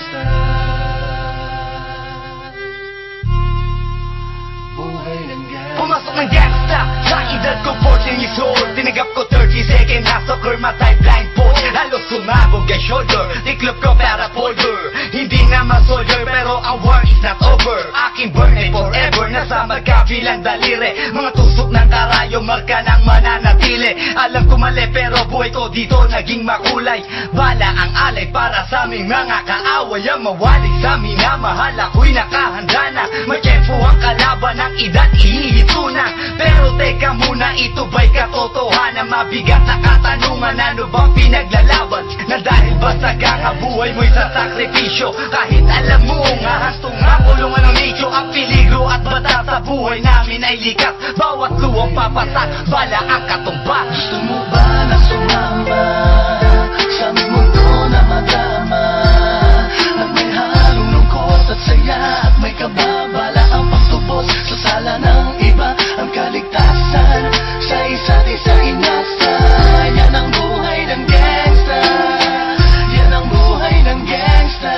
gangsta. Buhay ng gangsta. Pumasok ng gangsta sa edad ko 14 years old. Tinagap ko 30 second na soccer matay blindfold. Halos sumabog ang shoulder, tiklop ko para folder. Hindi naman soldier pero ang war is not over. Aking burn ay forever, nasa magkabilang daliri. Mga tusok ng karayo, marka ng mananatili. Alam ko mali pero buhay ko dito naging makulay. Bala ang alay para sa aming mga kaaway. Ang mawali sa minamahal ako'y nakahanda na. May tempo ang kalaban ng edad ihihito na. Pero teka muna, ito ba'y katotohanan? Mabigat na katanungan, ano bang pinaglalaban? Na dahil ba sa buhay mo'y sa sakripisyo? Kahit alam mo nga hastong nga kulungan ng nicho. Ang peligro at bata sa buhay namin ay likas. Bawat luwang papasak, bala ang katumba. Gusto mo ba na sumama sa aming mundo na madama? At may halong lungkot at saya, at may kababala ang pagtubos sa sala ng iba. Ang kaligtasan sa isa't isa inasa. Yan ang buhay ng gangsta. Yan ang buhay ng gangsta.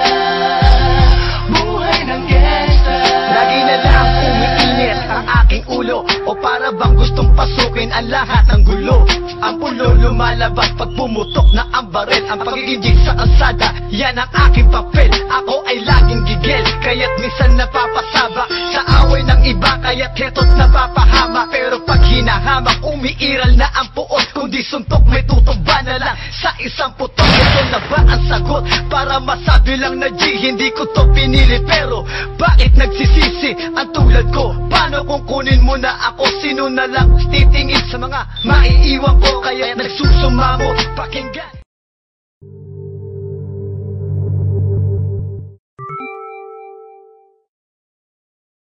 Buhay ng gangsta. Lagi na lang umiinit ang aking ulo, o para bang gustong pasukin ang lahat ng gulo. Ang pulo lumalabas pag pumutok na ang baril. Ang pagiging sa kalsada, yan ang aking papel. Ako ay laging gigil, kaya't minsan napapasaba sa away ng iba, kaya't heto't napapahama. Pero pag hinahamak, umiiral na ang puot. Kundi suntok, may tutumba na lang sa isang putok. Ito na ba ang sagot? Para masabi lang na G, hindi ko to pinili. Pero bakit nagsisisi ang tulad ko? Paano kung kunin mo na ako? Sino na lang titingin sa mga maiiwan ko? Kaya nagsusumamo, pakinggan.